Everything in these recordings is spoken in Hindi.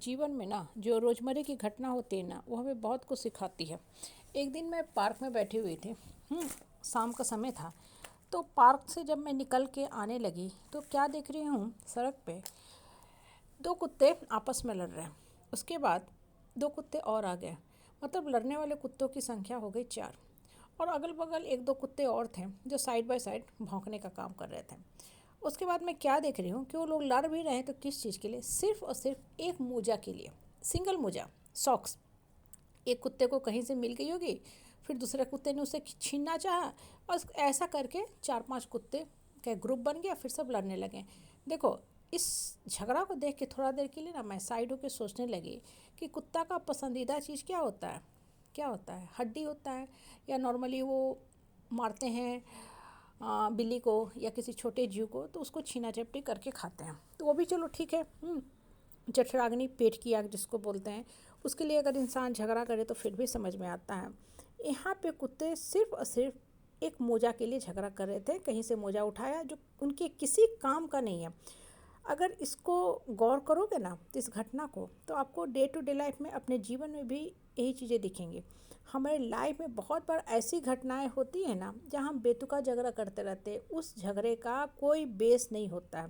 जीवन में ना जो रोज़मर्रा की घटना होती है ना वो हमें बहुत कुछ सिखाती है। एक दिन मैं पार्क में बैठी हुई थी। शाम का समय था। तो पार्क से जब मैं निकल के आने लगी तो क्या देख रही हूँ, सड़क पे दो कुत्ते आपस में लड़ रहे हैं। उसके बाद दो कुत्ते और आ गए, मतलब लड़ने वाले कुत्तों की संख्या हो गई 4। और अगल बगल एक दो कुत्ते और थे जो साइड बाय साइड भौंकने का काम कर रहे थे। उसके बाद मैं क्या देख रही हूँ कि वो लोग लड़ भी रहे हैं तो किस चीज़ के लिए, सिर्फ और सिर्फ एक मोजा के लिए। सिंगल मोजा, सॉक्स। एक कुत्ते को कहीं से मिल गई होगी, फिर दूसरे कुत्ते ने उसे छीनना चाहा और ऐसा करके 4-5 कुत्ते का ग्रुप बन गया, फिर सब लड़ने लगे। देखो, इस झगड़ा को देख के थोड़ा देर के लिए ना मैं साइड होकर सोचने लगी कि कुत्ता का पसंदीदा चीज़ क्या होता है। क्या होता है? हड्डी होता है, या नॉर्मली वो मारते हैं बिल्ली को या किसी छोटे जीव को तो उसको छीना झपटी करके खाते हैं, तो वो भी चलो ठीक है। जठराग्नि, पेट की आग जिसको बोलते हैं, उसके लिए अगर इंसान झगड़ा करे तो फिर भी समझ में आता है। यहाँ पे कुत्ते सिर्फ और सिर्फ एक मोजा के लिए झगड़ा कर रहे थे। कहीं से मोजा उठाया जो उनके किसी काम का नहीं है। अगर इसको गौर करोगे ना, इस घटना को, तो आपको डे टू डे लाइफ में, अपने जीवन में भी यही चीज़ें दिखेंगी। हमारे लाइफ में बहुत बार ऐसी घटनाएं होती हैं ना जहाँ हम बेतुका झगड़ा करते रहते हैं, उस झगड़े का कोई बेस नहीं होता है।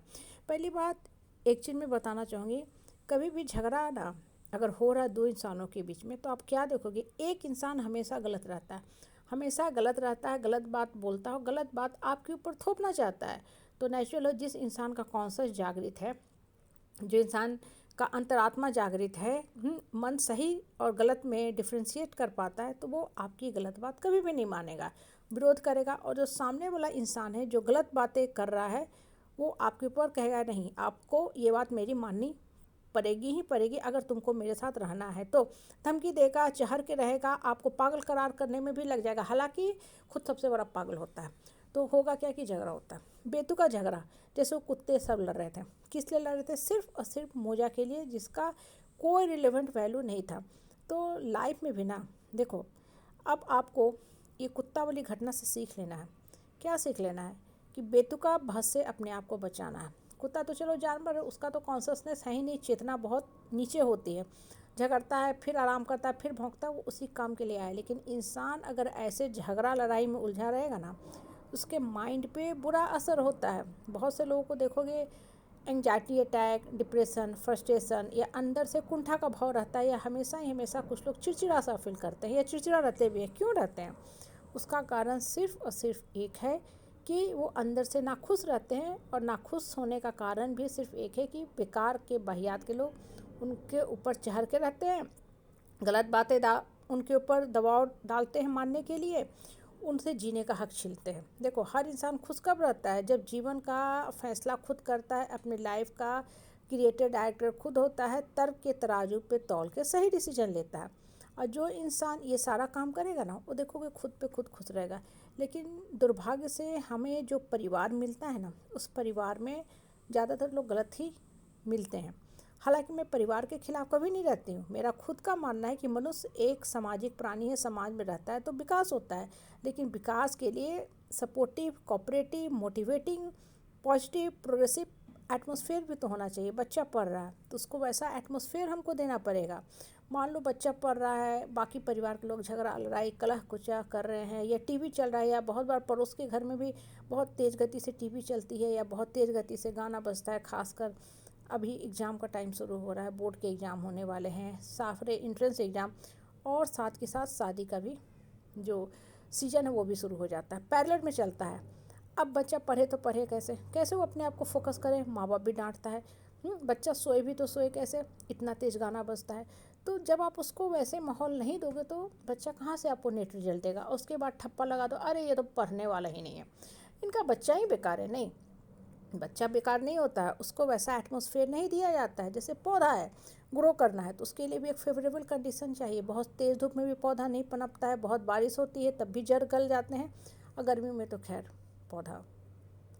पहली बात एक चीज़ मैं बताना चाहूँगी, कभी भी झगड़ा ना अगर हो रहा है दो इंसानों के बीच में, तो आप क्या देखोगे, एक इंसान हमेशा गलत रहता है। हमेशा गलत रहता है, गलत बात बोलता है, गलत बात आपके ऊपर थोपना चाहता है। तो नेचुरल हो, जिस इंसान का कॉन्शियस जागृत है, जो इंसान का अंतरात्मा जागृत है, मन सही और गलत में डिफ्रेंशिएट कर पाता है, तो वो आपकी गलत बात कभी भी नहीं मानेगा, विरोध करेगा। और जो सामने वाला इंसान है जो गलत बातें कर रहा है, वो आपके ऊपर कहेगा नहीं, आपको ये बात मेरी माननी पड़ेगी ही पड़ेगी, अगर तुमको मेरे साथ रहना है तो। धमकी देगा, चहर के रहेगा, आपको पागल करार करने में भी लग जाएगा, हालांकि खुद सबसे बड़ा पागल होता है। तो होगा क्या कि झगड़ा होता है, बेतुका झगड़ा। जैसे वो कुत्ते सब लड़ रहे थे, किस लिए लड़ रहे थे? सिर्फ और सिर्फ मोजा के लिए, जिसका कोई रिलेवेंट वैल्यू नहीं था। तो लाइफ में भी ना, देखो, अब आपको ये कुत्ता वाली घटना से सीख लेना है। क्या सीख लेना है? कि बेतुका बहस से अपने आप को बचाना है। कुत्ता तो चलो जानवर है, उसका तो कॉन्शसनेस है ही नहीं, चेतना बहुत नीचे होती है। झगड़ता है, फिर आराम करता है, फिर भौंकता है, वो उसी काम के लिए आया। लेकिन इंसान अगर ऐसे झगड़ा लड़ाई में उलझा रहेगा ना, उसके माइंड पे बुरा असर होता है। बहुत से लोगों को देखोगे, एंजाइटी अटैक, डिप्रेशन, फ्रस्ट्रेशन, या अंदर से कुंठा का भाव रहता है, या हमेशा ही हमेशा कुछ लोग चिड़चिड़ा सा फील करते हैं, या चिड़चिड़ा रहते भी हैं। क्यों रहते हैं? उसका कारण सिर्फ और सिर्फ एक है कि वो अंदर से नाखुश रहते हैं। और नाखुश होने का कारण भी सिर्फ एक है कि बेकार के बहियात के लोग उनके ऊपर चढ़ के रहते हैं, गलत बातें उनके ऊपर दबाव डालते हैं मानने के लिए, उनसे जीने का हक छीनते हैं। देखो, हर इंसान खुश कब रहता है? जब जीवन का फैसला खुद करता है, अपने लाइफ का क्रिएटर डायरेक्टर खुद होता है, तर्क के तराजू पे तौल के सही डिसीजन लेता है। और जो इंसान ये सारा काम करेगा ना, वो देखोगे खुद पे खुद खुश रहेगा। लेकिन दुर्भाग्य से हमें जो परिवार मिलता है ना, उस परिवार में ज़्यादातर लोग गलत ही मिलते हैं। हालांकि मैं परिवार के खिलाफ कभी नहीं रहती हूँ। मेरा खुद का मानना है कि मनुष्य एक सामाजिक प्राणी है, समाज में रहता है तो विकास होता है। लेकिन विकास के लिए supportive, cooperative, motivating, positive, progressive atmosphere भी तो होना चाहिए। बच्चा पढ़ रहा है तो उसको वैसा एटमॉस्फेयर हमको देना पड़ेगा। मान लो बच्चा पढ़ रहा है, बाकी परिवार के लोग झगड़ा लड़ाई कलह कुचा कर रहे हैं, या टीवी चल रहा है, या बहुत बार पड़ोस के घर में भी बहुत तेज़ गति से टीवी चलती है, या बहुत तेज़ गति से गाना बजता है। खासकर अभी एग्ज़ाम का टाइम शुरू हो रहा है, बोर्ड के एग्ज़ाम होने वाले हैं, साफरे एंट्रेंस एग्ज़ाम, और साथ के साथ शादी का भी जो सीजन है वो भी शुरू हो जाता है, पैरेलल में चलता है। अब बच्चा पढ़े तो पढ़े कैसे, कैसे वो अपने आप को फोकस करे? माँ बाप भी डांटता है। बच्चा सोए भी तो सोए कैसे, इतना तेज़ गाना बजता है। तो जब आप उसको वैसे माहौल नहीं दोगे तो बच्चा कहाँ से आपको नेट रिजल्ट देगा? उसके बाद ठप्पा लगा दो, अरे ये तो पढ़ने वाला ही नहीं है, इनका बच्चा ही बेकार है। नहीं, बच्चा बेकार नहीं होता है, उसको वैसा एटमॉस्फेयर नहीं दिया जाता है। जैसे पौधा है, ग्रो करना है तो उसके लिए भी एक फेवरेबल कंडीशन चाहिए। बहुत तेज़ धूप में भी पौधा नहीं पनपता है, बहुत बारिश होती है तब भी जड़ गल जाते हैं, और गर्मी में तो खैर पौधा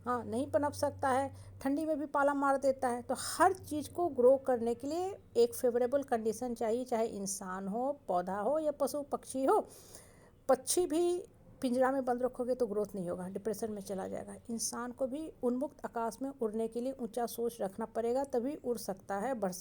हाँ नहीं पनप सकता है, ठंडी में भी पाला मार देता है। तो हर चीज़ को ग्रो करने के लिए एक फेवरेबल कंडीशन चाहिए, चाहे इंसान हो, पौधा हो, या पशु पक्षी हो। पक्षी भी पिंजरा में बंद रखोगे तो ग्रोथ नहीं होगा, डिप्रेशन में चला जाएगा। इंसान को भी उन्मुक्त आकाश में उड़ने के लिए ऊंचा सोच रखना पड़ेगा, तभी उड़ सकता है, बढ़